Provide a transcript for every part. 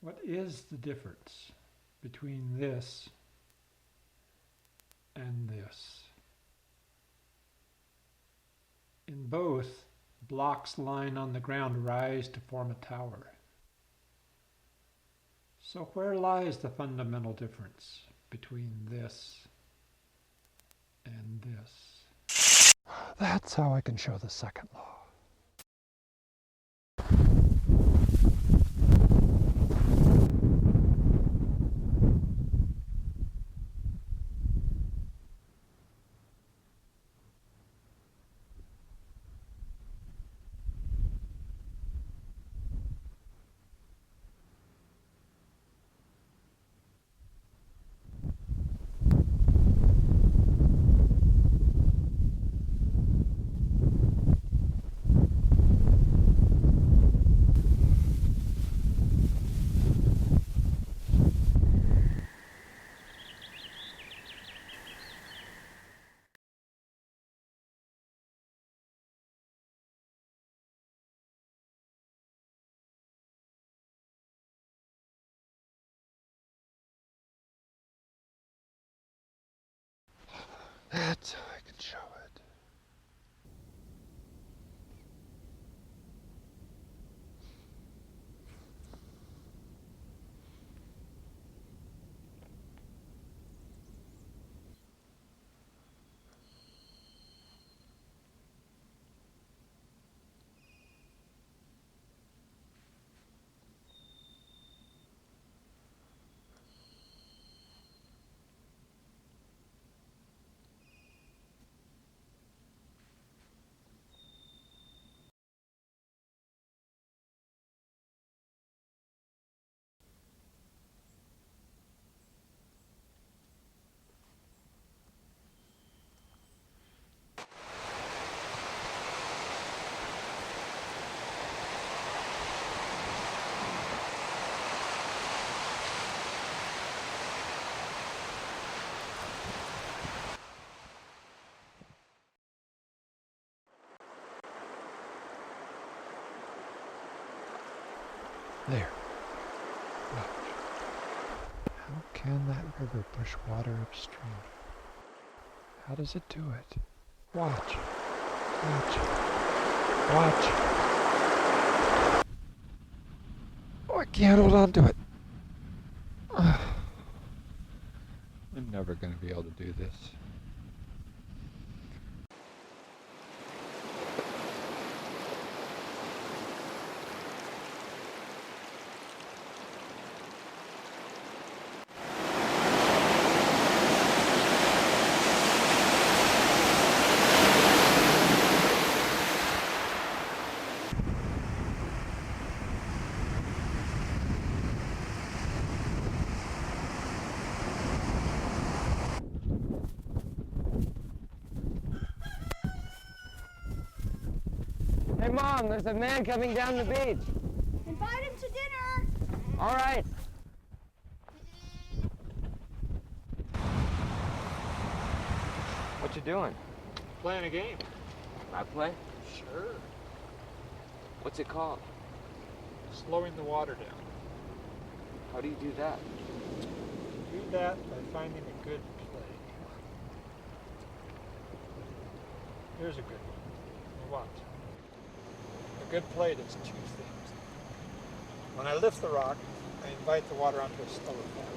What is the difference between this and this? In both, blocks lying on the ground rise to form a tower. So where lies the fundamental difference between this and this? That's how I can show the second law. That's how I can show it. There. Watch. How can that river push water upstream? How does it do it? Watch. Watch. Watch. Oh, I can't hold on to it. I'm never going to be able to do this. Hey, Mom, there's a man coming down the beach. Invite him to dinner. All right. What you doing? Playing a game. I play? Sure. What's it called? Slowing the water down. How do you do that? Do that by finding a good play. Here's a good one. Now watch. A good play does two things. When I lift the rock, I invite the water onto a slower path.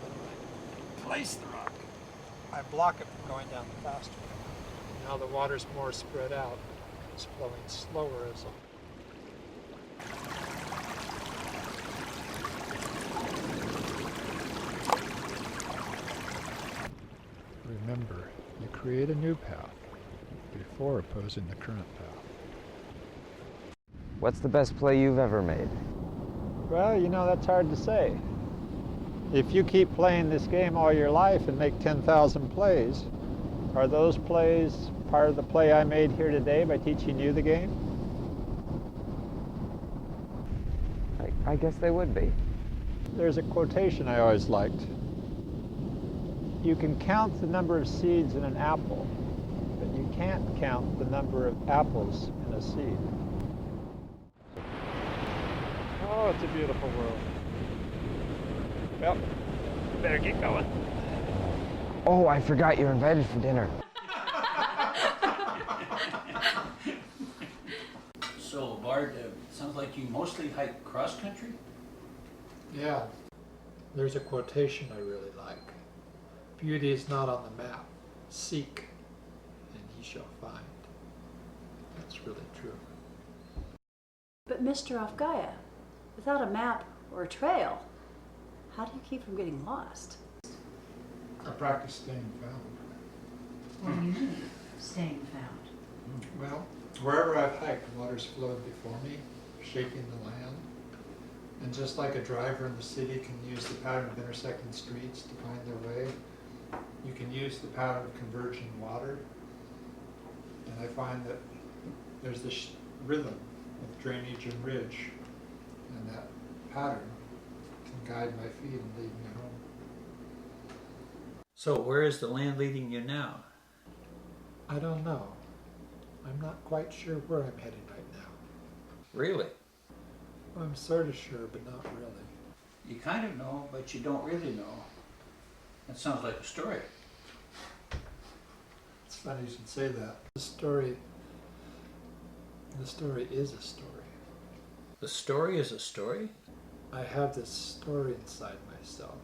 When I place the rock, I block it from going down the faster path. Now the water's more spread out. It's flowing slower as a Remember, you create a new path before opposing the current path. What's the best play you've ever made? Well, you know, that's hard to say. If you keep playing this game all your life and make 10,000 plays, are those plays part of the play I made here today by teaching you the game? I guess they would be. There's a quotation I always liked. You can count the number of seeds in an apple, but you can't count the number of apples in a seed. Oh, it's a beautiful world. Well, better get going. Oh, I forgot you're invited for dinner. So, Bart, sounds like you mostly hike cross country? Yeah, there's a quotation I really like. Beauty is not on the map. Seek, and ye shall find. That's really true. But Mr. Ofgaya, without a map or a trail, how do you keep from getting lost? I practice staying found. What do you mean, staying found? Well, wherever I've hiked, water's flowed before me, shaping the land. And just like a driver in the city can use the pattern of intersecting streets to find their way, you can use the pattern of converging water. And I find that there's this rhythm of drainage and ridge, and that pattern can guide my feet and lead me home. So, where is the land leading you now? I don't know. I'm not quite sure where I'm headed right now. Really? I'm sort of sure, but not really. You kind of know, but you don't really know. That sounds like a story. It's funny you should say that. The story is a story. The story is a story? I have this story inside myself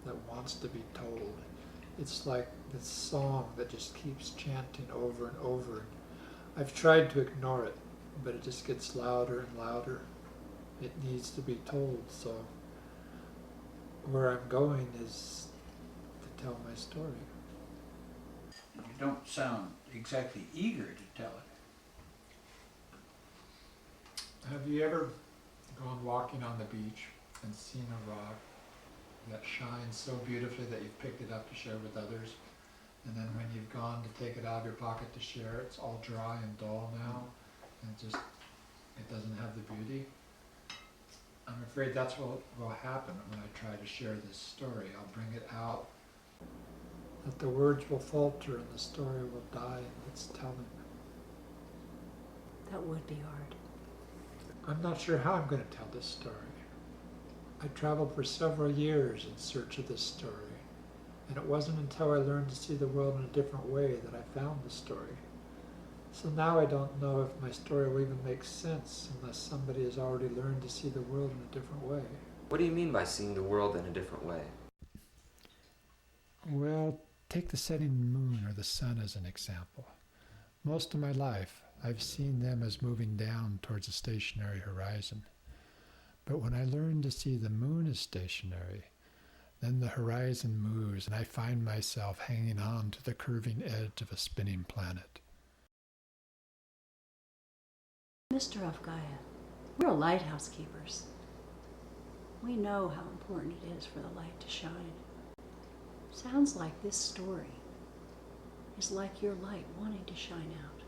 that wants to be told. It's like this song that just keeps chanting over and over. I've tried to ignore it, but it just gets louder and louder. It needs to be told, so where I'm going is to tell my story. You don't sound exactly eager to tell it. Have you ever gone walking on the beach and seen a rock that shines so beautifully that you've picked it up to share with others, and then when you've gone to take it out of your pocket to share, it's all dry and dull now, and it doesn't have the beauty? I'm afraid that's what will happen when I try to share this story. I'll bring it out, that the words will falter and the story will die in its telling. That would be hard. I'm not sure how I'm going to tell this story. I traveled for several years in search of this story, and it wasn't until I learned to see the world in a different way that I found the story. So now I don't know if my story will even make sense unless somebody has already learned to see the world in a different way. What do you mean by seeing the world in a different way? Well, take the setting moon or the sun as an example. Most of my life, I've seen them as moving down towards a stationary horizon. But when I learn to see the moon as stationary, then the horizon moves and I find myself hanging on to the curving edge of a spinning planet. Mr. Ofgaya, we're lighthouse keepers. We know how important it is for the light to shine. Sounds like this story is like your light wanting to shine out.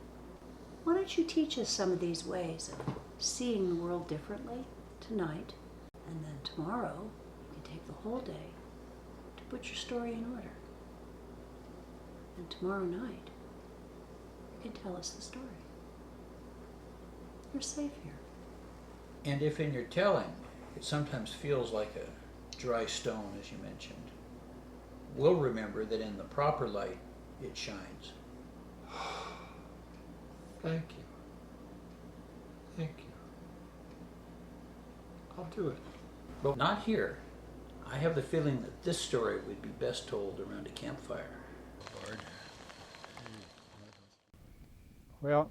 Why don't you teach us some of these ways of seeing the world differently tonight, and then tomorrow you can take the whole day to put your story in order. And tomorrow night you can tell us the story. You're safe here. And if in your telling, it sometimes feels like a dry stone, as you mentioned, we'll remember that in the proper light, it shines. Thank you. Thank you. I'll do it. But not here. I have the feeling that this story would be best told around a campfire. Well,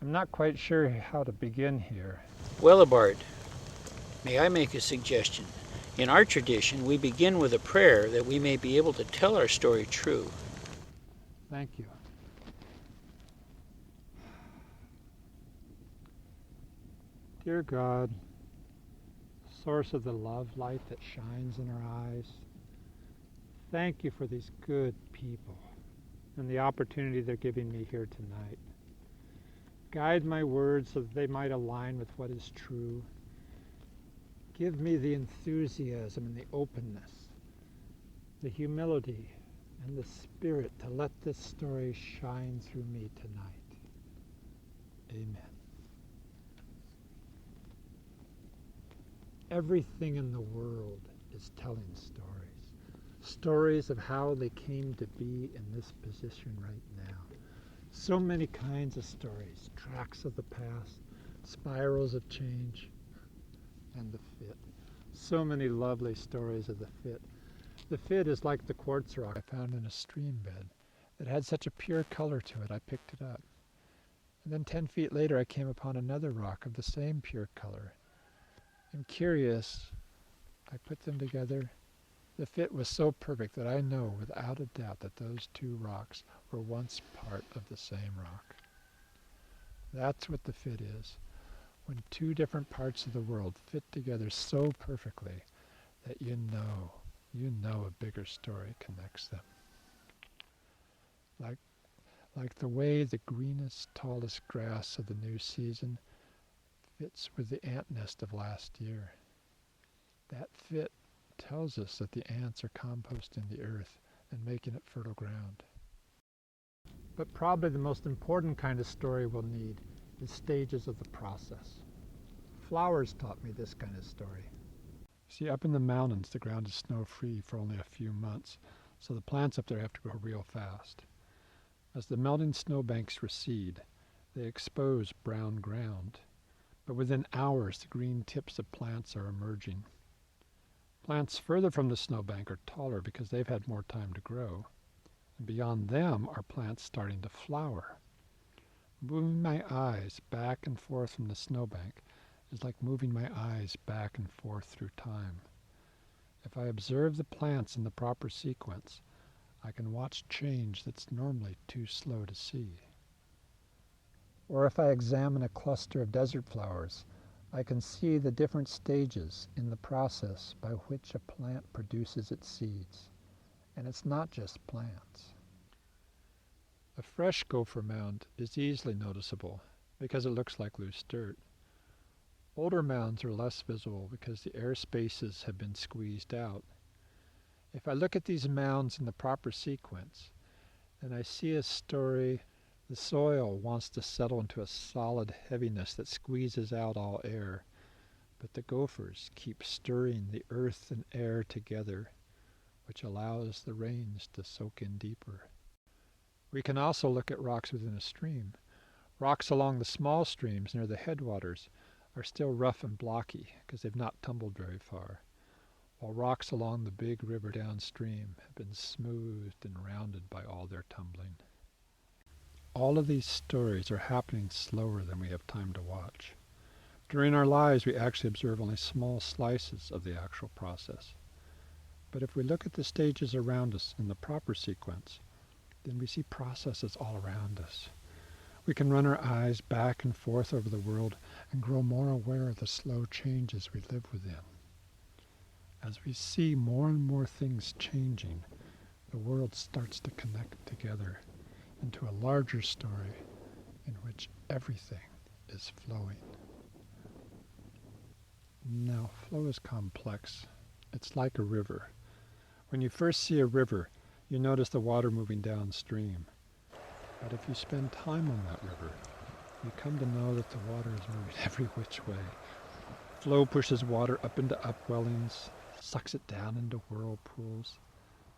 I'm not quite sure how to begin here. Well, Abard, may I make a suggestion? In our tradition, we begin with a prayer that we may be able to tell our story true. Thank you. Dear God, source of the love light that shines in our eyes, thank you for these good people and the opportunity they're giving me here tonight. Guide my words so that they might align with what is true. Give me the enthusiasm and the openness, the humility and the spirit to let this story shine through me tonight. Amen. Everything in the world is telling stories. Stories of how they came to be in this position right now. So many kinds of stories, tracks of the past, spirals of change, and the fit. So many lovely stories of the fit. The fit is like the quartz rock I found in a stream bed. It had such a pure color to it, I picked it up. And then 10 feet later I came upon another rock of the same pure color. And curious, I put them together. The fit was so perfect that I know without a doubt that those two rocks were once part of the same rock. That's what the fit is, when two different parts of the world fit together so perfectly that you know a bigger story connects them. Like the way the greenest, tallest grass of the new season fits with the ant nest of last year. That fit tells us that the ants are composting the earth and making it fertile ground. But probably the most important kind of story we'll need is stages of the process. Flowers taught me this kind of story. See, up in the mountains, the ground is snow-free for only a few months, so the plants up there have to grow real fast. As the melting snowbanks recede, they expose brown ground, but within hours the green tips of plants are emerging. Plants further from the snowbank are taller because they've had more time to grow, and beyond them are plants starting to flower. Moving my eyes back and forth from the snowbank is like moving my eyes back and forth through time. If I observe the plants in the proper sequence, I can watch change that's normally too slow to see. Or if I examine a cluster of desert flowers, I can see the different stages in the process by which a plant produces its seeds. And it's not just plants. A fresh gopher mound is easily noticeable because it looks like loose dirt. Older mounds are less visible because the air spaces have been squeezed out. If I look at these mounds in the proper sequence, then I see a story. The soil wants to settle into a solid heaviness that squeezes out all air, but the gophers keep stirring the earth and air together, which allows the rains to soak in deeper. We can also look at rocks within a stream. Rocks along the small streams near the headwaters are still rough and blocky because they've not tumbled very far, while rocks along the big river downstream have been smoothed and rounded by all their tumbling. All of these stories are happening slower than we have time to watch. During our lives, we actually observe only small slices of the actual process. But if we look at the stages around us in the proper sequence, then we see processes all around us. We can run our eyes back and forth over the world and grow more aware of the slow changes we live within. As we see more and more things changing, the world starts to connect together into a larger story in which everything is flowing. Now, flow is complex. It's like a river. When you first see a river, you notice the water moving downstream. But if you spend time on that river, you come to know that the water is moving every which way. Flow pushes water up into upwellings, sucks it down into whirlpools,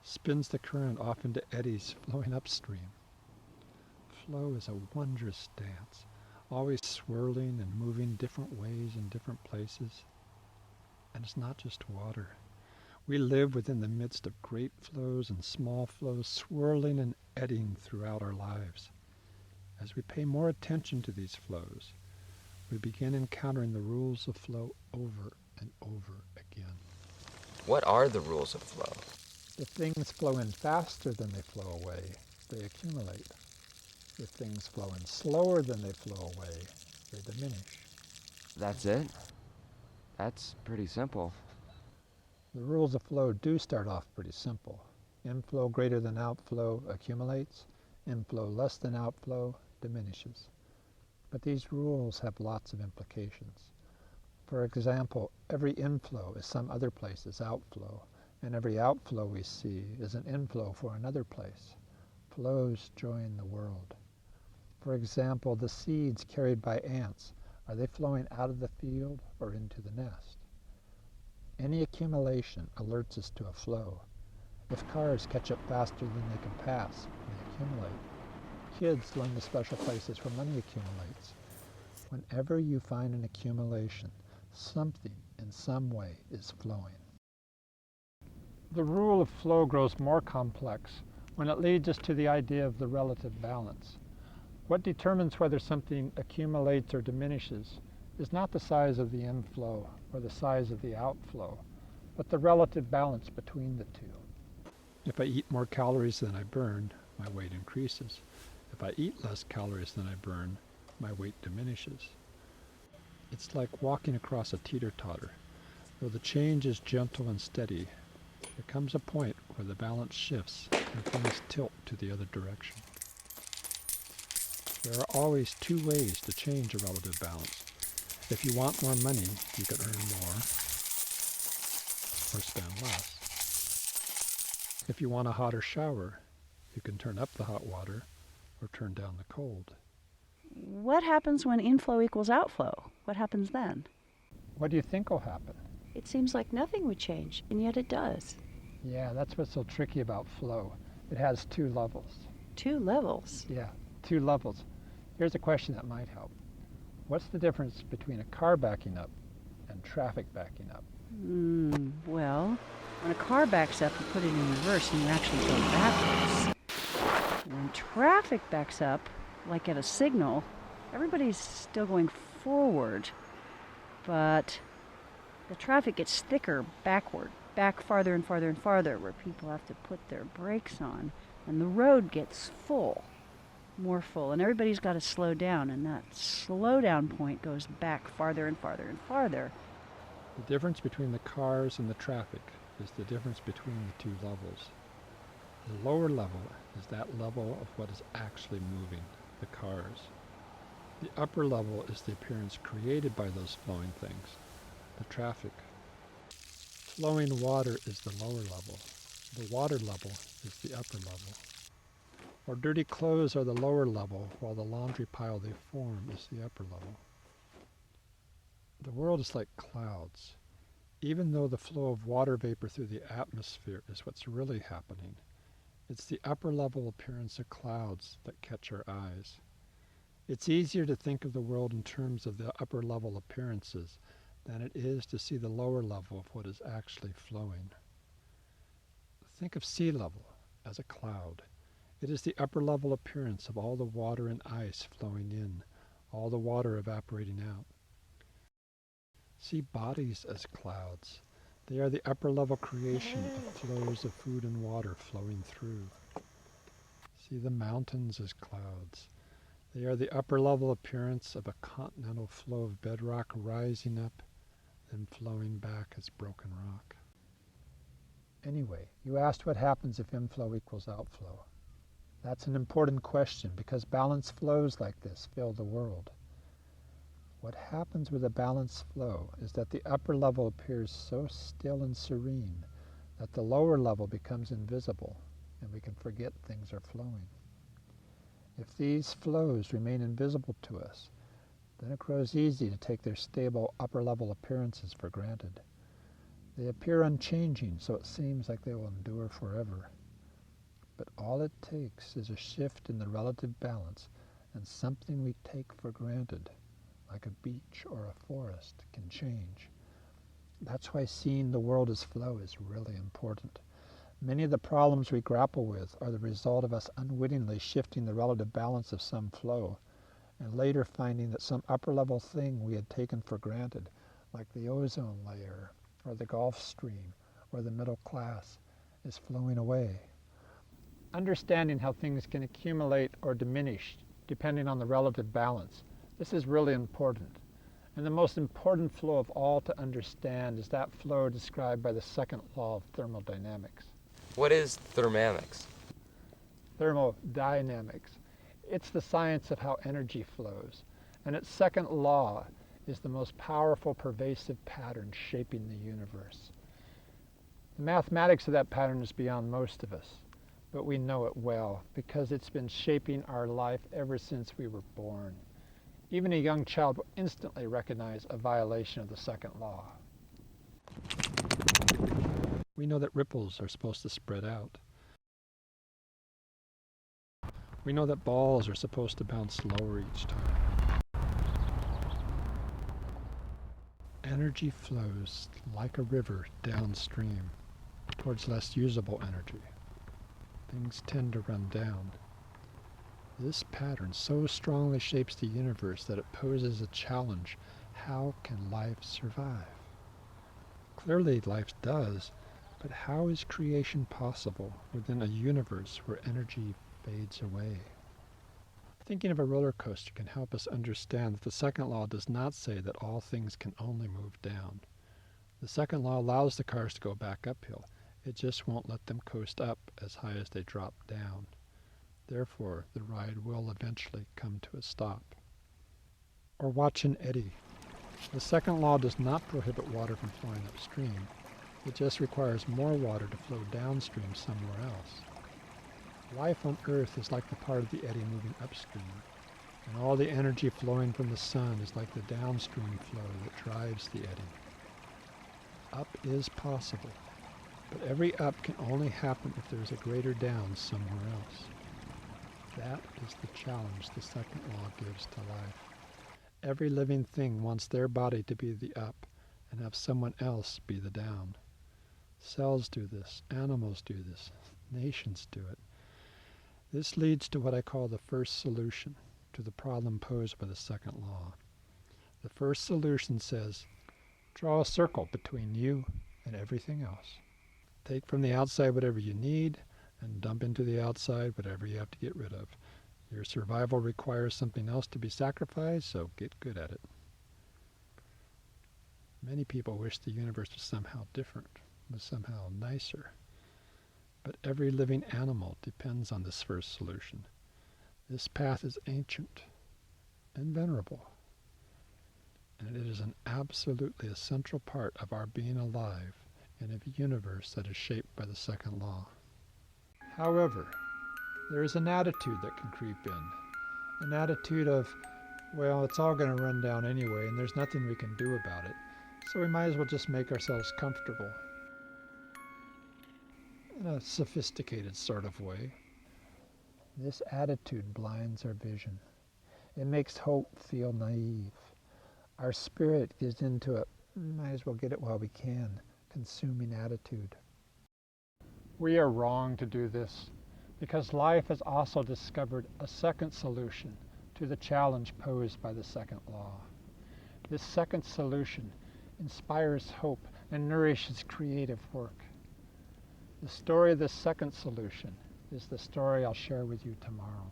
spins the current off into eddies flowing upstream. Flow is a wondrous dance, always swirling and moving different ways in different places. And it's not just water. We live within the midst of great flows and small flows swirling and eddying throughout our lives. As we pay more attention to these flows, we begin encountering the rules of flow over and over again. What are the rules of flow? If things flow in faster than they flow away, they accumulate. If things flow in slower than they flow away, they diminish. That's it? That's pretty simple. The rules of flow do start off pretty simple. Inflow greater than outflow accumulates. Inflow less than outflow diminishes. But these rules have lots of implications. For example, every inflow is some other place's outflow, and every outflow we see is an inflow for another place. Flows join the world. For example, the seeds carried by ants, are they flowing out of the field or into the nest? Any accumulation alerts us to a flow. If cars catch up faster than they can pass, they accumulate. Kids learn the special places where money accumulates. Whenever you find an accumulation, something in some way is flowing. The rule of flow grows more complex when it leads us to the idea of the relative balance. What determines whether something accumulates or diminishes is not the size of the inflow or the size of the outflow, but the relative balance between the two. If I eat more calories than I burn, my weight increases. If I eat less calories than I burn, my weight diminishes. It's like walking across a teeter-totter. Though the change is gentle and steady, there comes a point where the balance shifts and things tilt to the other direction. There are always two ways to change a relative balance. If you want more money, you can earn more or spend less. If you want a hotter shower, you can turn up the hot water or turn down the cold. What happens when inflow equals outflow? What happens then? What do you think will happen? It seems like nothing would change, and yet it does. Yeah, that's what's so tricky about flow. It has two levels. 2 levels. Yeah, 2 levels. Here's a question that might help. What's the difference between a car backing up and traffic backing up? Well, when a car backs up, you put it in reverse and you actually go backwards. When traffic backs up, like at a signal, everybody's still going forward, but the traffic gets thicker backward, back farther and farther and farther, where people have to put their brakes on, and the road gets full, more full, and everybody's got to slow down, and that slowdown point goes back farther and farther and farther. The difference between the cars and the traffic is the difference between the two levels. The lower level is that level of what is actually moving, the cars. The upper level is the appearance created by those flowing things, the traffic. Flowing water is the lower level. The water level is the upper level. Or dirty clothes are the lower level, while the laundry pile they form is the upper level. The world is like clouds. Even though the flow of water vapor through the atmosphere is what's really happening, it's the upper level appearance of clouds that catch our eyes. It's easier to think of the world in terms of the upper level appearances than it is to see the lower level of what is actually flowing. Think of sea level as a cloud. It is the upper level appearance of all the water and ice flowing in, all the water evaporating out. See bodies as clouds. They are the upper level creation of flows of food and water flowing through. See the mountains as clouds. They are the upper level appearance of a continental flow of bedrock rising up and flowing back as broken rock. Anyway, you asked what happens if inflow equals outflow. That's an important question because balanced flows like this fill the world. What happens with a balanced flow is that the upper level appears so still and serene that the lower level becomes invisible and we can forget things are flowing. If these flows remain invisible to us, then it grows easy to take their stable upper level appearances for granted. They appear unchanging, so it seems like they will endure forever. But all it takes is a shift in the relative balance, and something we take for granted, like a beach or a forest, can change. That's why seeing the world as flow is really important. Many of the problems we grapple with are the result of us unwittingly shifting the relative balance of some flow, and later finding that some upper level thing we had taken for granted, like the ozone layer, or the Gulf Stream, or the middle class, is flowing away. Understanding how things can accumulate or diminish depending on the relative balance, this is really important. And the most important flow of all to understand is that flow described by the second law of thermodynamics. What is thermodynamics? Thermodynamics. It's the science of how energy flows, and its second law is the most powerful pervasive pattern shaping the universe. The mathematics of that pattern is beyond most of us, but we know it well because it's been shaping our life ever since we were born. Even a young child will instantly recognize a violation of the second law. We know that ripples are supposed to spread out. We know that balls are supposed to bounce slower each time. Energy flows like a river downstream towards less usable energy. Things tend to run down. This pattern so strongly shapes the universe that it poses a challenge. How can life survive? Clearly life does, but how is creation possible within a universe where energy fades away? Thinking of a roller coaster can help us understand that the second law does not say that all things can only move down. The second law allows the cars to go back uphill. It just won't let them coast up as high as they drop down. Therefore, the ride will eventually come to a stop. Or watch an eddy. The second law does not prohibit water from flowing upstream. It just requires more water to flow downstream somewhere else. Life on Earth is like the part of the eddy moving upstream, and all the energy flowing from the sun is like the downstream flow that drives the eddy. Up is possible, but every up can only happen if there is a greater down somewhere else. That is the challenge the second law gives to life. Every living thing wants their body to be the up and have someone else be the down. Cells do this, animals do this, nations do it. This leads to what I call the first solution to the problem posed by the second law. The first solution says, draw a circle between you and everything else. Take from the outside whatever you need and dump into the outside whatever you have to get rid of. Your survival requires something else to be sacrificed, so get good at it. Many people wish the universe was somehow different, was somehow nicer. But every living animal depends on this first solution. This path is ancient and venerable, and it is an absolutely essential part of our being alive in a universe that is shaped by the second law. However, there is an attitude that can creep in, an attitude of, well, it's all going to run down anyway, and there's nothing we can do about it, so we might as well just make ourselves comfortable. In a sophisticated sort of way. This attitude blinds our vision. It makes hope feel naive. Our spirit gets into a might as well get it while we can, consuming attitude. We are wrong to do this because life has also discovered a second solution to the challenge posed by the second law. This second solution inspires hope and nourishes creative work. The story of the second solution is the story I'll share with you tomorrow.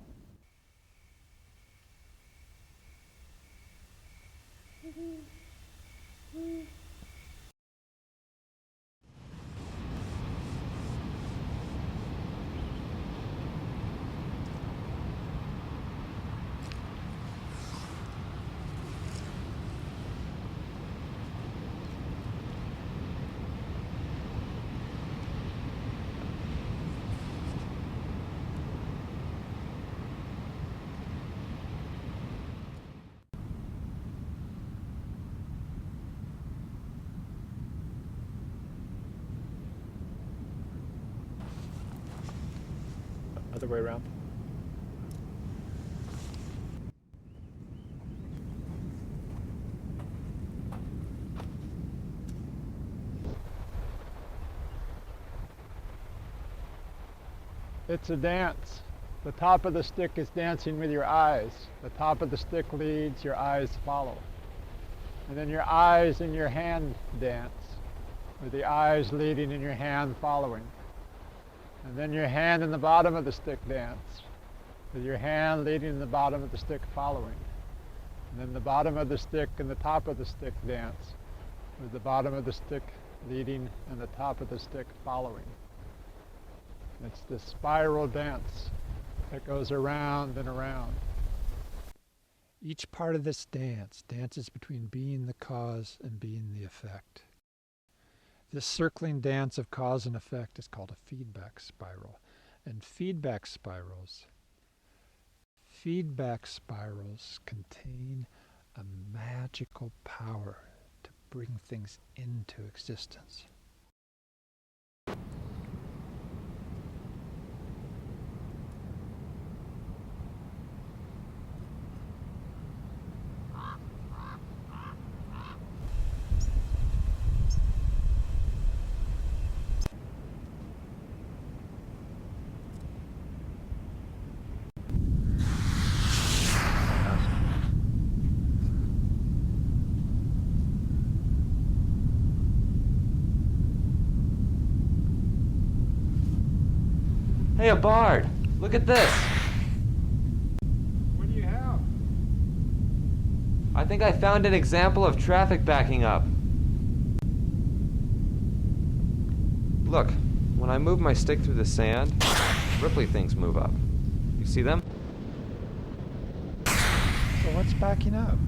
Other way around. It's a dance. The top of the stick is dancing with your eyes. The top of the stick leads, your eyes follow. And then your eyes and your hand dance, with the eyes leading and your hand following. And then your hand and the bottom of the stick dance, with your hand leading and the bottom of the stick following. And then the bottom of the stick and the top of the stick dance, with the bottom of the stick leading and the top of the stick following. It's this spiral dance that goes around and around. Each part of this dance dances between being the cause and being the effect. This circling dance of cause and effect is called a feedback spiral. And feedback spirals contain a magical power to bring things into existence. Hey, a bard! Look at this! What do you have? I think I found an example of traffic backing up. Look, when I move my stick through the sand, ripply things move up. You see them? So what's backing up?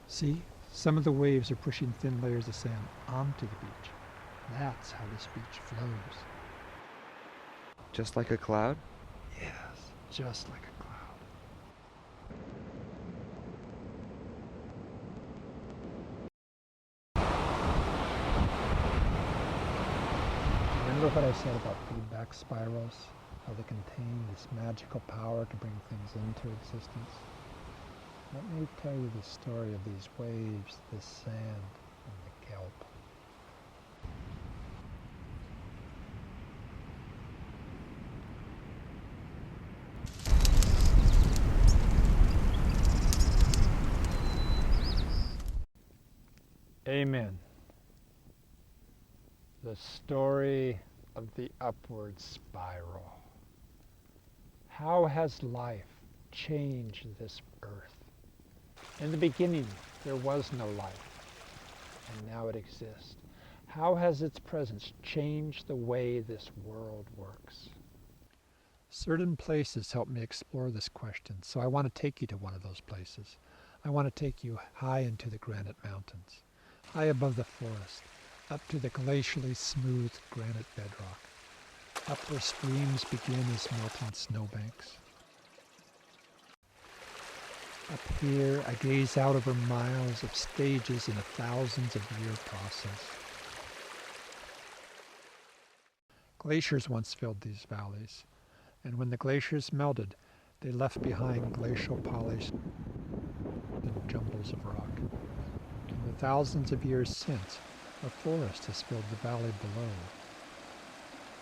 See, some of the waves are pushing thin layers of sand onto the beach. That's how this beach flows. Just like a cloud? Yes, just like a cloud. Remember what I said about feedback spirals? How they contain this magical power to bring things into existence? Let me tell you the story of these waves, this sand, and the kelp. Amen. The story of the upward spiral. How has life changed this earth? In the beginning, there was no life, and now it exists. How has its presence changed the way this world works? Certain places help me explore this question, so I want to take you to one of those places. I want to take you high into the granite mountains, high above the forest, up to the glacially smooth granite bedrock, up where streams begin as melting snowbanks. Up here, I gaze out over miles of stages in a thousands of year process. Glaciers once filled these valleys, and when the glaciers melted, they left behind glacial polish and jumbles of rock. In the thousands of years since, a forest has filled the valley below.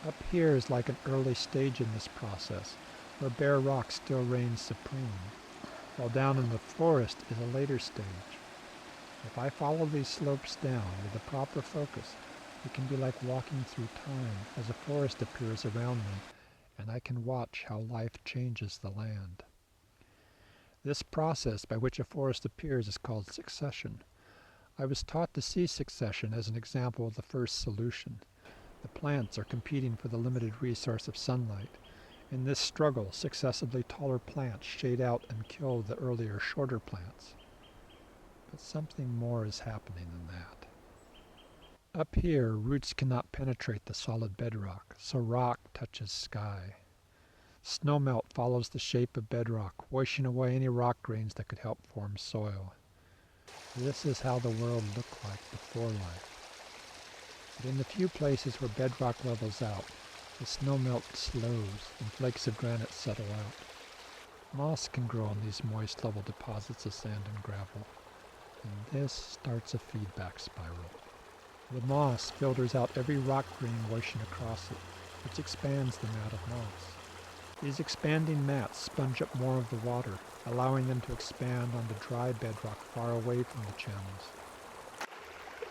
Up here is like an early stage in this process, where bare rock still reigns supreme, while down in the forest is a later stage. If I follow these slopes down with a proper focus, it can be like walking through time as a forest appears around me, and I can watch how life changes the land. This process by which a forest appears is called succession. I was taught to see succession as an example of the first solution. The plants are competing for the limited resource of sunlight. In this struggle, successively taller plants shade out and kill the earlier shorter plants. But something more is happening than that. Up here, roots cannot penetrate the solid bedrock, so rock touches sky. Snowmelt follows the shape of bedrock, washing away any rock grains that could help form soil. This is how the world looked like before life. But in the few places where bedrock levels out, the snowmelt slows and flakes of granite settle out. Moss can grow on these moist level deposits of sand and gravel, and this starts a feedback spiral. The moss filters out every rock grain washing across it, which expands the mat of moss. These expanding mats sponge up more of the water, allowing them to expand onto dry bedrock far away from the channels.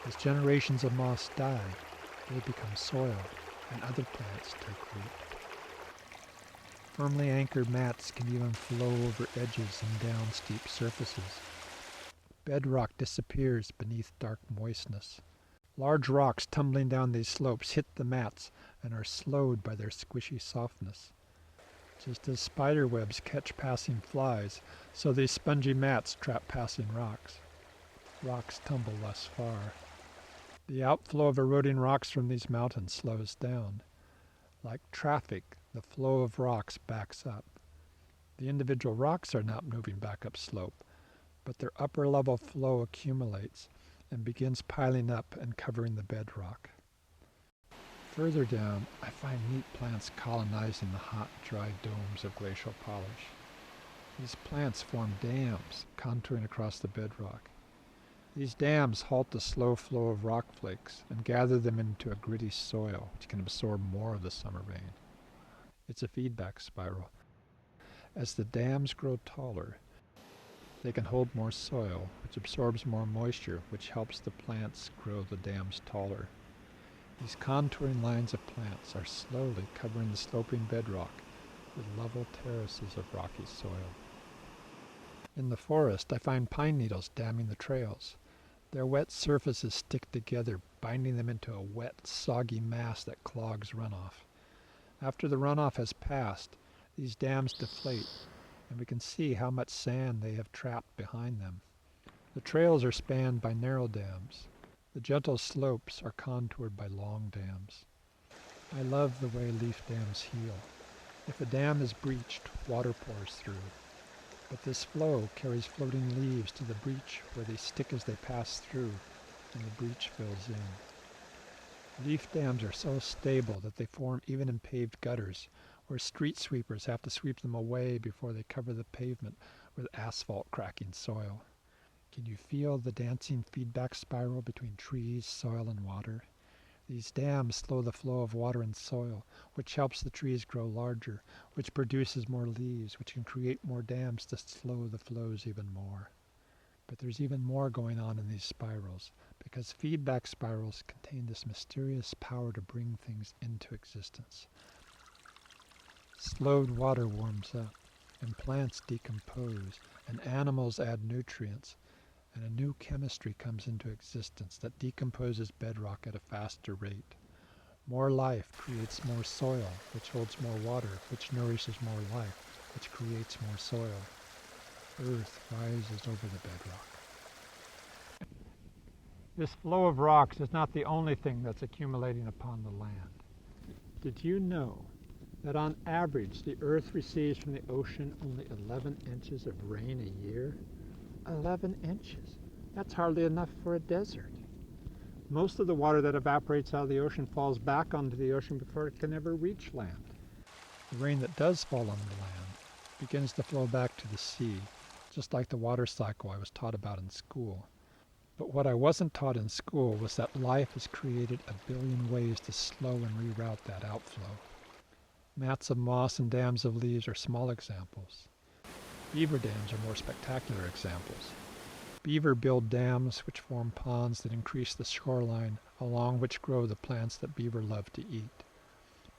As generations of moss die, they become soil, and other plants take root. Firmly anchored mats can even flow over edges and down steep surfaces. Bedrock disappears beneath dark moistness. Large rocks tumbling down these slopes hit the mats and are slowed by their squishy softness. Just as spider webs catch passing flies, so these spongy mats trap passing rocks. Rocks tumble less far. The outflow of eroding rocks from these mountains slows down. Like traffic, the flow of rocks backs up. The individual rocks are not moving back up slope, but their upper level flow accumulates and begins piling up and covering the bedrock. Further down, I find neat plants colonizing the hot, dry domes of glacial polish. These plants form dams, contouring across the bedrock. These dams halt the slow flow of rock flakes and gather them into a gritty soil, which can absorb more of the summer rain. It's a feedback spiral. As the dams grow taller, They can hold more soil, which absorbs more moisture, which helps the plants grow the dams taller. These contouring lines of plants are slowly covering the sloping bedrock with level terraces of rocky soil. In the forest, I find pine needles damming the trails. Their wet surfaces stick together, binding them into a wet, soggy mass that clogs runoff. After the runoff has passed, these dams deflate, and we can see how much sand they have trapped behind them. The trails are spanned by narrow dams. The gentle slopes are contoured by long dams. I love the way leaf dams heal. If a dam is breached, water pours through. But this flow carries floating leaves to the breach where they stick as they pass through, and the breach fills in. Leaf dams are so stable that they form even in paved gutters, where street sweepers have to sweep them away before they cover the pavement with asphalt cracking soil. Can you feel the dancing feedback spiral between trees, soil, and water? These dams slow the flow of water and soil, which helps the trees grow larger, which produces more leaves, which can create more dams to slow the flows even more. But there's even more going on in these spirals, because feedback spirals contain this mysterious power to bring things into existence. Slowed water warms up, and plants decompose, and animals add nutrients, and a new chemistry comes into existence that decomposes bedrock at a faster rate. More life creates more soil, which holds more water, which nourishes more life, which creates more soil. Earth rises over the bedrock. This flow of rocks is not the only thing that's accumulating upon the land. Did you know that on average the Earth receives from the ocean only 11 inches of rain a year? 11 inches. That's hardly enough for a desert. Most of the water that evaporates out of the ocean falls back onto the ocean before it can ever reach land. The rain that does fall on the land begins to flow back to the sea, just like the water cycle I was taught about in school. But what I wasn't taught in school was that life has created a billion ways to slow and reroute that outflow. Mats of moss and dams of leaves are small examples. Beaver dams are more spectacular examples. Beaver build dams which form ponds that increase the shoreline, along which grow the plants that beaver love to eat.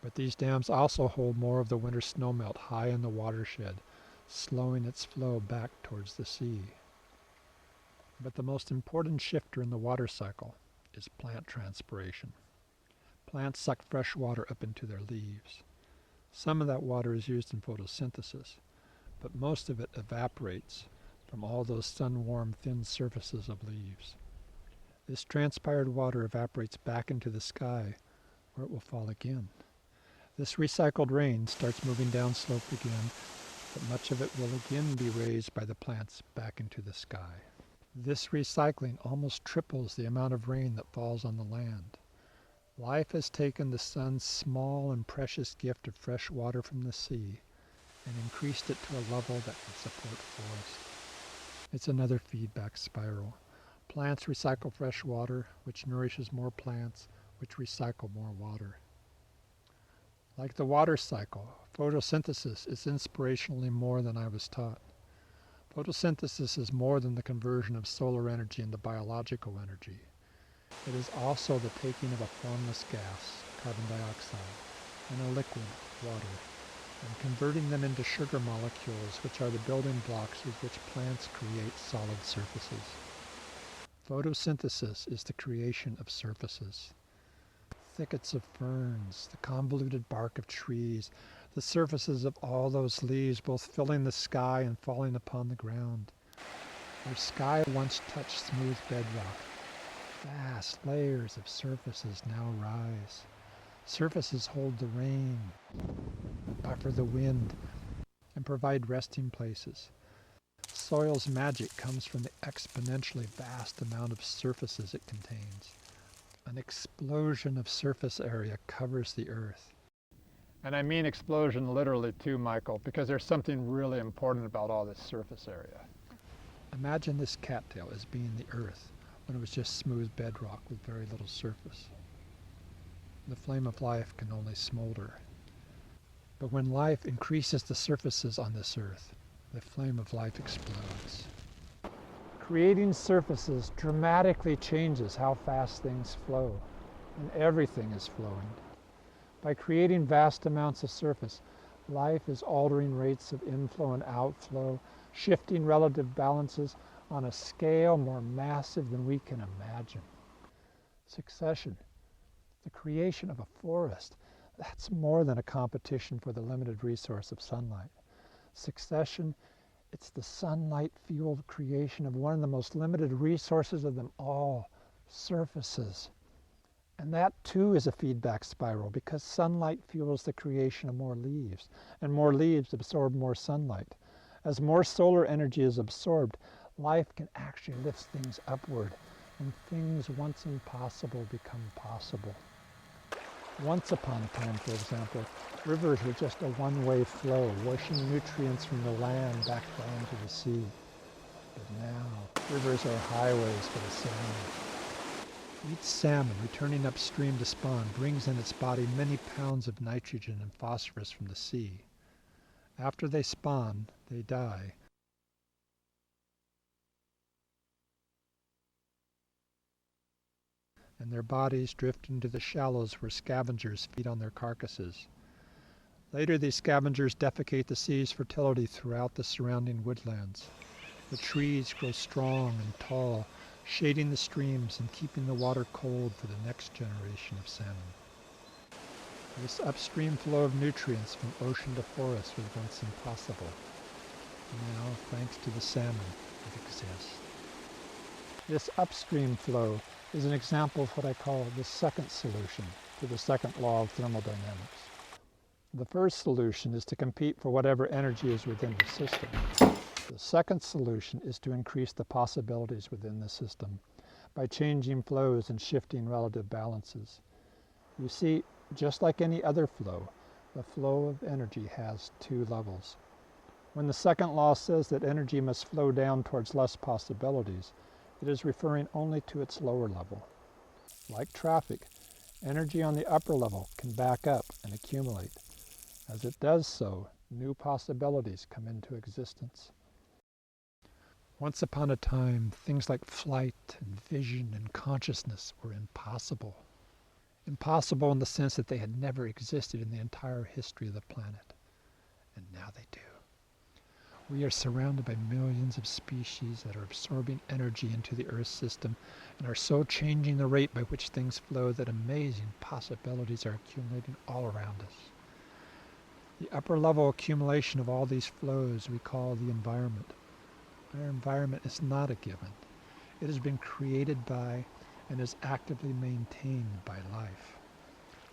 But these dams also hold more of the winter snowmelt high in the watershed, slowing its flow back towards the sea. But the most important shifter in the water cycle is plant transpiration. Plants suck fresh water up into their leaves. Some of that water is used in photosynthesis, but most of it evaporates from all those sun-warmed thin surfaces of leaves. This transpired water evaporates back into the sky, where it will fall again. This recycled rain starts moving downslope again, but much of it will again be raised by the plants back into the sky. This recycling almost triples the amount of rain that falls on the land. Life has taken the sun's small and precious gift of fresh water from the sea and increased it to a level that can support forest. It's another feedback spiral. Plants recycle fresh water, which nourishes more plants, which recycle more water. Like the water cycle, photosynthesis is inspirationally more than I was taught. Photosynthesis is more than the conversion of solar energy into biological energy. It is also the taking of a formless gas, carbon dioxide, and a liquid, water, and converting them into sugar molecules, which are the building blocks with which plants create solid surfaces. Photosynthesis is the creation of surfaces. Thickets of ferns, the convoluted bark of trees, the surfaces of all those leaves both filling the sky and falling upon the ground. Where sky once touched smooth bedrock, vast layers of surfaces now rise. Surfaces hold the rain, buffer the wind, and provide resting places. Soil's magic comes from the exponentially vast amount of surfaces it contains. An explosion of surface area covers the earth. And I mean explosion literally too, Michael, because there's something really important about all this surface area. Imagine this cattail as being the earth when it was just smooth bedrock with very little surface. The flame of life can only smolder. But when life increases the surfaces on this earth, the flame of life explodes. Creating surfaces dramatically changes how fast things flow, and everything is flowing. By creating vast amounts of surface, life is altering rates of inflow and outflow, shifting relative balances on a scale more massive than we can imagine. Succession, the creation of a forest, that's more than a competition for the limited resource of sunlight. Succession, it's the sunlight-fueled creation of one of the most limited resources of them all, surfaces. And that too is a feedback spiral because sunlight fuels the creation of more leaves, and more leaves absorb more sunlight. As more solar energy is absorbed, life can actually lift things upward, and things once impossible become possible. Once upon a time, for example, rivers were just a one-way flow, washing nutrients from the land back down to the sea. But now, rivers are highways for the salmon. Each salmon returning upstream to spawn brings in its body many pounds of nitrogen and phosphorus from the sea. After they spawn, they die. And their bodies drift into the shallows where scavengers feed on their carcasses. Later, these scavengers defecate the sea's fertility throughout the surrounding woodlands. The trees grow strong and tall, shading the streams and keeping the water cold for the next generation of salmon. This upstream flow of nutrients from ocean to forest was once impossible. Now, thanks to the salmon, it exists. This upstream flow is an example of what I call the second solution to the second law of thermodynamics. The first solution is to compete for whatever energy is within the system. The second solution is to increase the possibilities within the system by changing flows and shifting relative balances. You see, just like any other flow, the flow of energy has two levels. When the second law says that energy must flow down towards less possibilities, it is referring only to its lower level. Like traffic, energy on the upper level can back up and accumulate. As it does so, new possibilities come into existence. Once upon a time, things like flight and vision and consciousness were impossible. Impossible in the sense that they had never existed in the entire history of the planet. And now they do. We are surrounded by millions of species that are absorbing energy into the Earth system and are so changing the rate by which things flow that amazing possibilities are accumulating all around us. The upper level accumulation of all these flows we call the environment. Our environment is not a given. It has been created by and is actively maintained by life.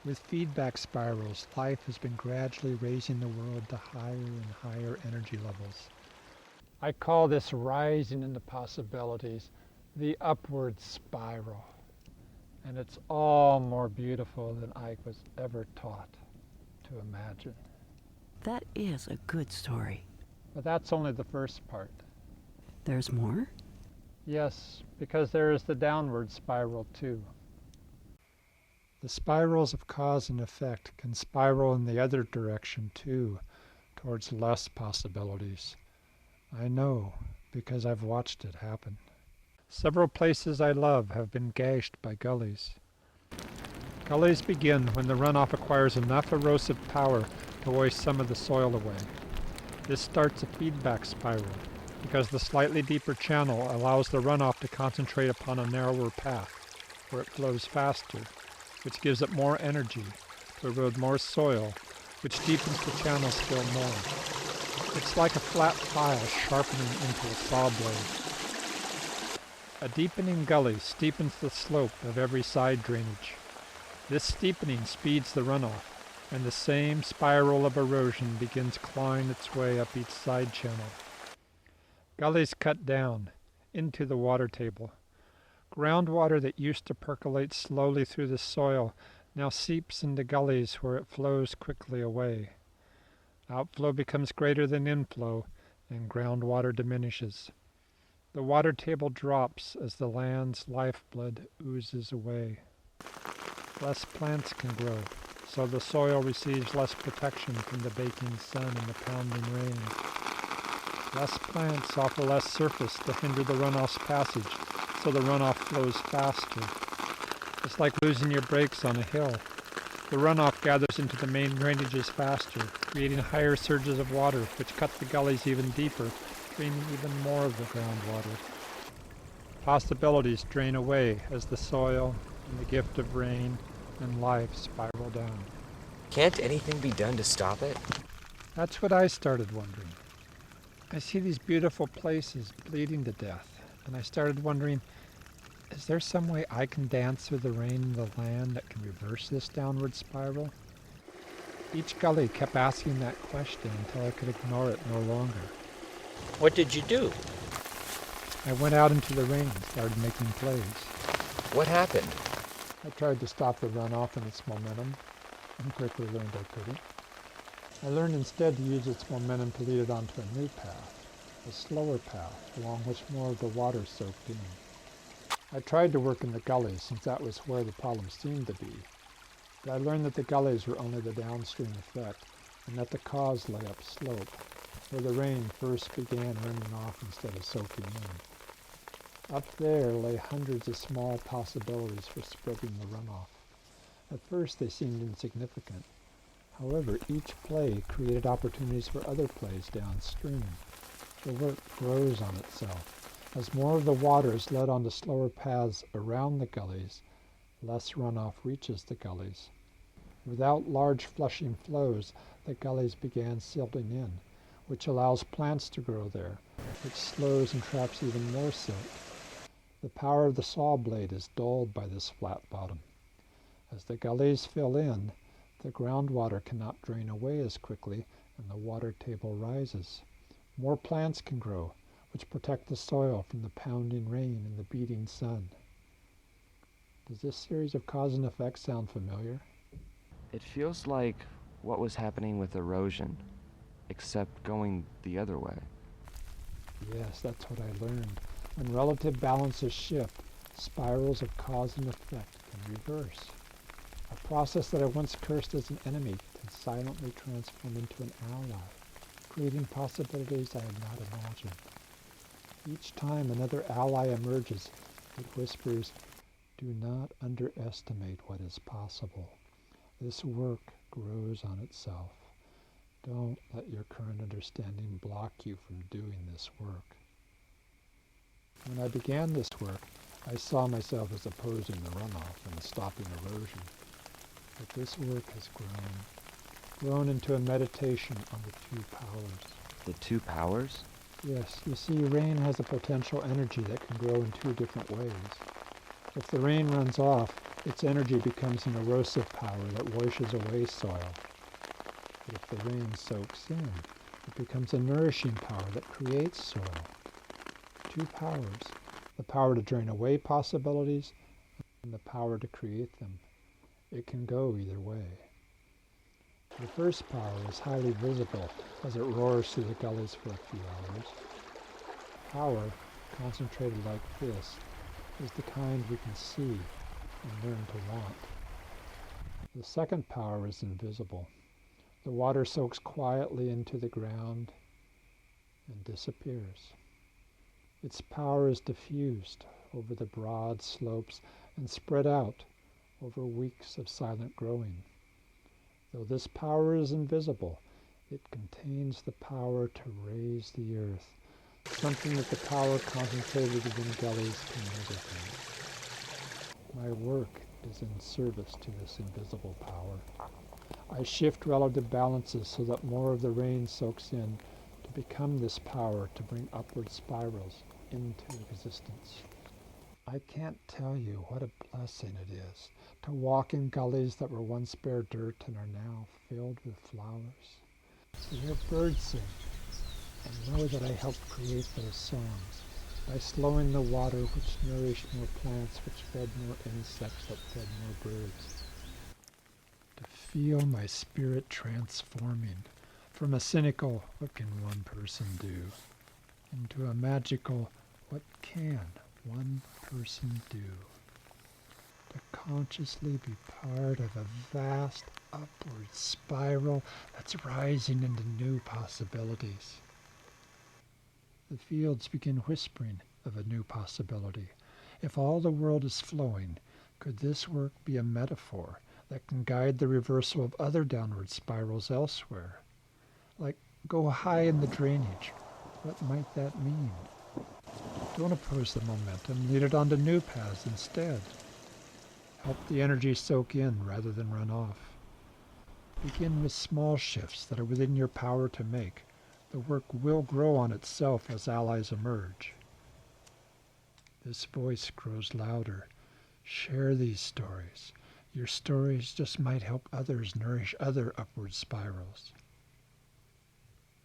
With feedback spirals, life has been gradually raising the world to higher and higher energy levels. I call this rising into possibilities the upward spiral. And it's all more beautiful than I was ever taught to imagine. That is a good story. But that's only the first part. There's more? Yes, because there is the downward spiral too. The spirals of cause and effect can spiral in the other direction too, towards less possibilities. I know, because I've watched it happen. Several places I love have been gashed by gullies. Gullies begin when the runoff acquires enough erosive power to wash some of the soil away. This starts a feedback spiral, because the slightly deeper channel allows the runoff to concentrate upon a narrower path, where it flows faster, which gives it more energy to erode more soil, which deepens the channel still more. It's like a flat file sharpening into a saw blade. A deepening gully steepens the slope of every side drainage. This steepening speeds the runoff, and the same spiral of erosion begins clawing its way up each side channel. Gullies cut down into the water table. Groundwater that used to percolate slowly through the soil now seeps into gullies where it flows quickly away. Outflow becomes greater than inflow, and groundwater diminishes. The water table drops as the land's lifeblood oozes away. Less plants can grow, so the soil receives less protection from the baking sun and the pounding rain. Less plants offer less surface to hinder the runoff's passage, so the runoff flows faster. It's like losing your brakes on a hill. The runoff gathers into the main drainages faster, creating higher surges of water, which cut the gullies even deeper, draining even more of the groundwater. Possibilities drain away as the soil and the gift of rain and life spiral down. Can't anything be done to stop it? That's what I started wondering. I see these beautiful places bleeding to death, and I started wondering, is there some way I can dance through the rain in the land that can reverse this downward spiral? Each gully kept asking that question until I could ignore it no longer. What did you do? I went out into the rain and started making plays. What happened? I tried to stop the runoff in its momentum, and quickly learned I couldn't. I learned instead to use its momentum to lead it onto a new path, a slower path along which more of the water soaked in. I tried to work in the gullies since that was where the problem seemed to be, but I learned that the gullies were only the downstream effect and that the cause lay upslope, where the rain first began running off instead of soaking in. Up there lay hundreds of small possibilities for spreading the runoff. At first they seemed insignificant. However, each play created opportunities for other plays downstream. The work grows on itself. As more of the water is led onto slower paths around the gullies, less runoff reaches the gullies. Without large flushing flows, the gullies began silting in, which allows plants to grow there, which slows and traps even more silt. The power of the saw blade is dulled by this flat bottom. As the gullies fill in, the groundwater cannot drain away as quickly, and the water table rises. More plants can grow, which protect the soil from the pounding rain and the beating sun. Does this series of cause and effect sound familiar? It feels like what was happening with erosion, except going the other way. Yes, that's what I learned. When relative balances shift, spirals of cause and effect can reverse. A process that I once cursed as an enemy can silently transform into an ally, creating possibilities I had not imagined. Each time another ally emerges, it whispers, "Do not underestimate what is possible. This work grows on itself. Don't let your current understanding block you from doing this work." When I began this work, I saw myself as opposing the runoff and stopping erosion. But this work has grown into a meditation on the two powers. The two powers? Yes, you see, rain has a potential energy that can grow in two different ways. If the rain runs off, its energy becomes an erosive power that washes away soil. But if the rain soaks in, it becomes a nourishing power that creates soil. Two powers, the power to drain away possibilities and the power to create them. It can go either way. The first power is highly visible as it roars through the gullies for a few hours. Power, concentrated like this, is the kind we can see and learn to want. The second power is invisible. The water soaks quietly into the ground and disappears. Its power is diffused over the broad slopes and spread out over weeks of silent growing. Though this power is invisible, it contains the power to raise the earth, something that the power concentrated within gullies can never do. My work is in service to this invisible power. I shift relative balances so that more of the rain soaks in to become this power to bring upward spirals into existence. I can't tell you what a blessing it is to walk in gullies that were once bare dirt and are now filled with flowers. To hear birds sing and know that I helped create those songs by slowing the water which nourished more plants, which fed more insects that fed more birds. To feel my spirit transforming from a cynical, "what can one person do?" into a magical, "what can one person do?" To consciously be part of a vast upward spiral that's rising into new possibilities. The fields begin whispering of a new possibility. If all the world is flowing, could this work be a metaphor that can guide the reversal of other downward spirals elsewhere? Like, go high in the drainage. What might that mean? Don't oppose the momentum. Lead it onto new paths instead. Help the energy soak in rather than run off. Begin with small shifts that are within your power to make. The work will grow on itself as allies emerge. This voice grows louder. Share these stories. Your stories just might help others nourish other upward spirals.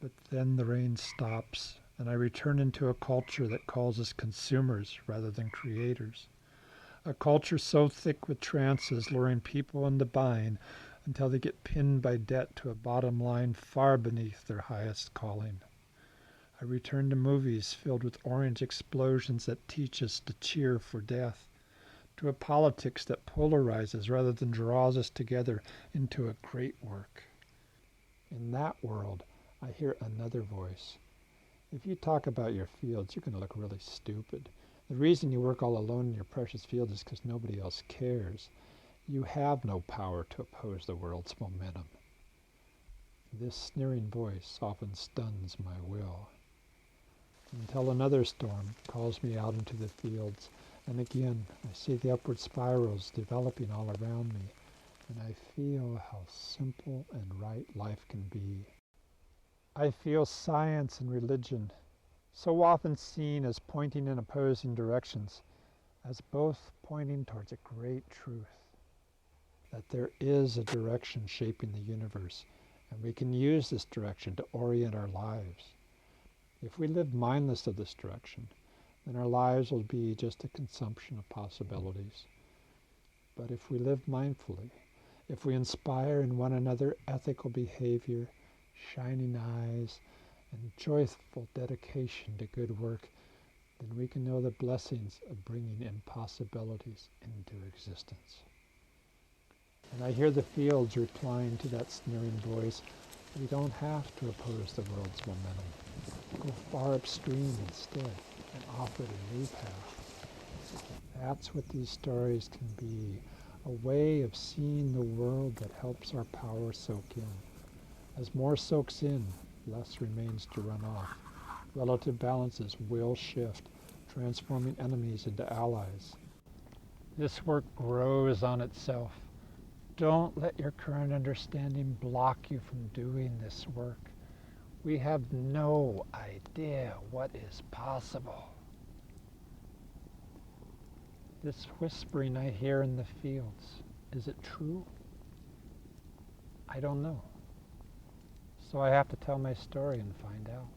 But then the rain stops, and I return into a culture that calls us consumers rather than creators. A culture so thick with trances luring people into buying until they get pinned by debt to a bottom line far beneath their highest calling. I return to movies filled with orange explosions that teach us to cheer for death, to a politics that polarizes rather than draws us together into a great work. In that world, I hear another voice. If you talk about your fields, you're going to look really stupid. The reason you work all alone in your precious field is because nobody else cares. You have no power to oppose the world's momentum. This sneering voice often stuns my will, until another storm calls me out into the fields, and again I see the upward spirals developing all around me, and I feel how simple and right life can be. I feel science and religion, so often seen as pointing in opposing directions, as both pointing towards a great truth, that there is a direction shaping the universe, and we can use this direction to orient our lives. If we live mindless of this direction, then our lives will be just a consumption of possibilities. But if we live mindfully, if we inspire in one another ethical behavior, shining eyes, and joyful dedication to good work, then we can know the blessings of bringing impossibilities into existence. And I hear the fields replying to that sneering voice. We don't have to oppose the world's momentum. Go far upstream instead and offer it a new path. That's what these stories can be, a way of seeing the world that helps our power soak in. As more soaks in, less remains to run off. Relative balances will shift, transforming enemies into allies. This work grows on itself. Don't let your current understanding block you from doing this work. We have no idea what is possible. This whispering I hear in the fields, is it true? I don't know. So I have to tell my story and find out.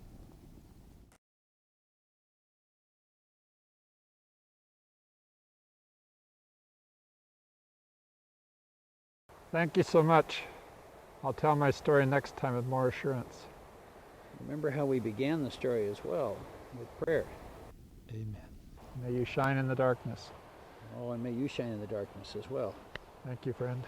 Thank you so much. I'll tell my story next time with more assurance. Remember how we began the story as well, with prayer. Amen. May you shine in the darkness. Oh, and may you shine in the darkness as well. Thank you, friend.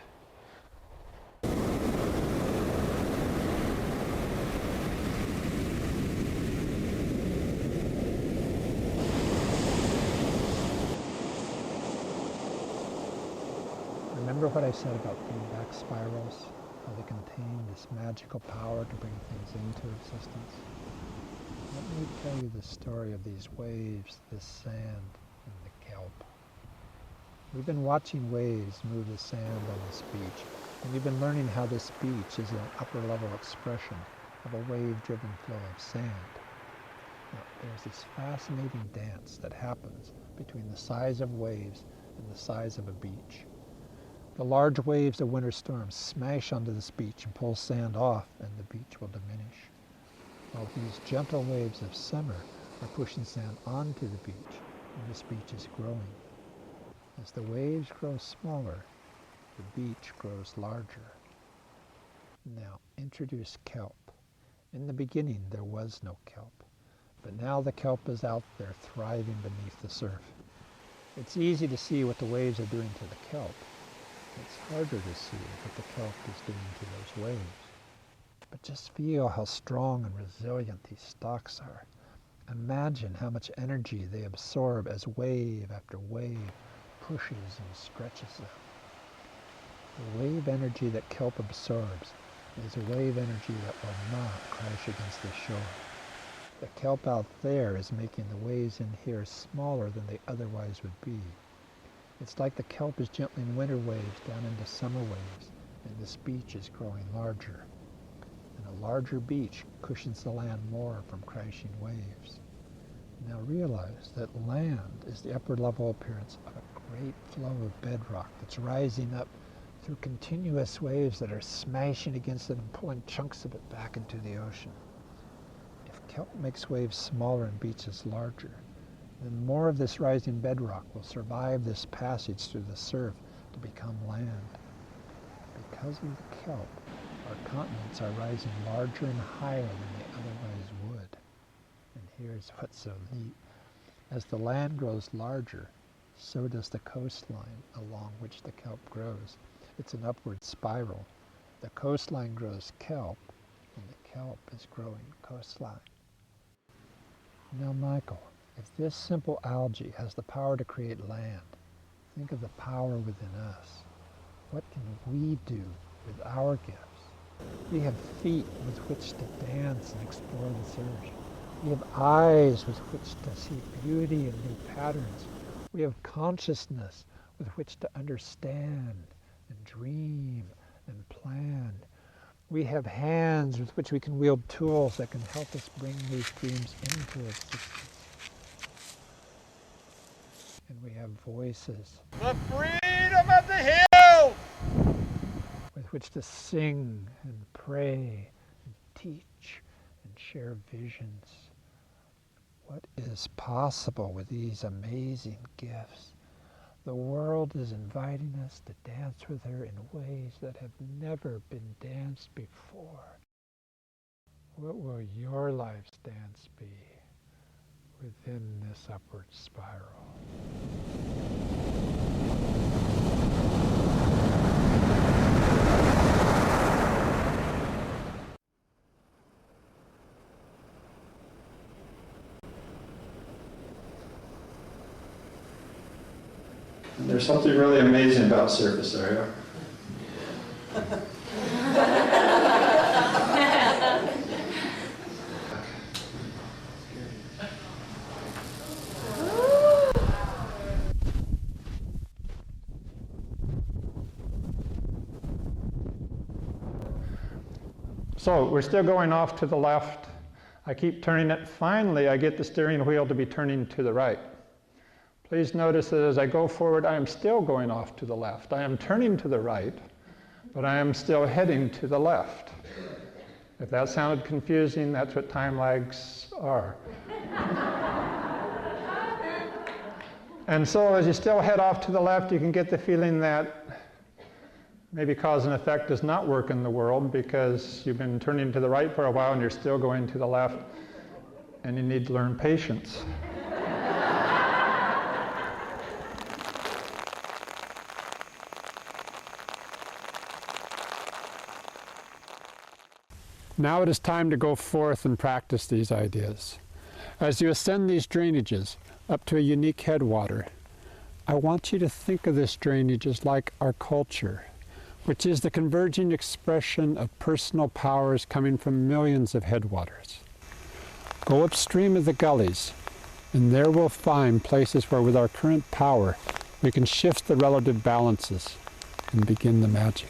Remember what I said about feedback spirals? How they contain this magical power to bring things into existence? Let me tell you the story of these waves, this sand, and the kelp. We've been watching waves move the sand on this beach, and we've been learning how this beach is an upper-level expression of a wave-driven flow of sand. Now, there's this fascinating dance that happens between the size of waves and the size of a beach. The large waves of winter storms smash onto this beach and pull sand off, and the beach will diminish. While these gentle waves of summer are pushing sand onto the beach, and this beach is growing. As the waves grow smaller, the beach grows larger. Now, introduce kelp. In the beginning, there was no kelp, but now the kelp is out there thriving beneath the surf. It's easy to see what the waves are doing to the kelp. It's harder to see what the kelp is doing to those waves. But just feel how strong and resilient these stalks are. Imagine how much energy they absorb as wave after wave pushes and stretches them. The wave energy that kelp absorbs is a wave energy that will not crash against the shore. The kelp out there is making the waves in here smaller than they otherwise would be. It's like the kelp is gentling winter waves down into summer waves, and this beach is growing larger. And a larger beach cushions the land more from crashing waves. Now realize that land is the upper level appearance of a great flow of bedrock that's rising up through continuous waves that are smashing against it and pulling chunks of it back into the ocean. If kelp makes waves smaller and beaches larger, then more of this rising bedrock will survive this passage through the surf to become land. Because of the kelp, our continents are rising larger and higher than they otherwise would. And here's what's so neat. As the land grows larger, so does the coastline along which the kelp grows. It's an upward spiral. The coastline grows kelp, and the kelp is growing coastline. Now, Michael, if this simple algae has the power to create land, think of the power within us. What can we do with our gifts? We have feet with which to dance and explore the surge. We have eyes with which to see beauty and new patterns. We have consciousness with which to understand and dream and plan. We have hands with which we can wield tools that can help us bring these dreams into existence. And we have voices. The freedom of the hill! With which to sing and pray and teach and share visions. What is possible with these amazing gifts? The world is inviting us to dance with her in ways that have never been danced before. What will your life's dance be within this upward spiral? There's something really amazing about surface area. So we're still going off to the left. I keep turning it. Finally, I get the steering wheel to be turning to the right. Please notice that as I go forward, I am still going off to the left. I am turning to the right, but I am still heading to the left. If that sounded confusing, that's what time lags are. And so as you still head off to the left, you can get the feeling that maybe cause and effect does not work in the world because you've been turning to the right for a while and you're still going to the left, and you need to learn patience. Now it is time to go forth and practice these ideas. As you ascend these drainages up to a unique headwater, I want you to think of this drainage as like our culture, which is the converging expression of personal powers coming from millions of headwaters. Go upstream of the gullies, and there we'll find places where with our current power we can shift the relative balances and begin the magic.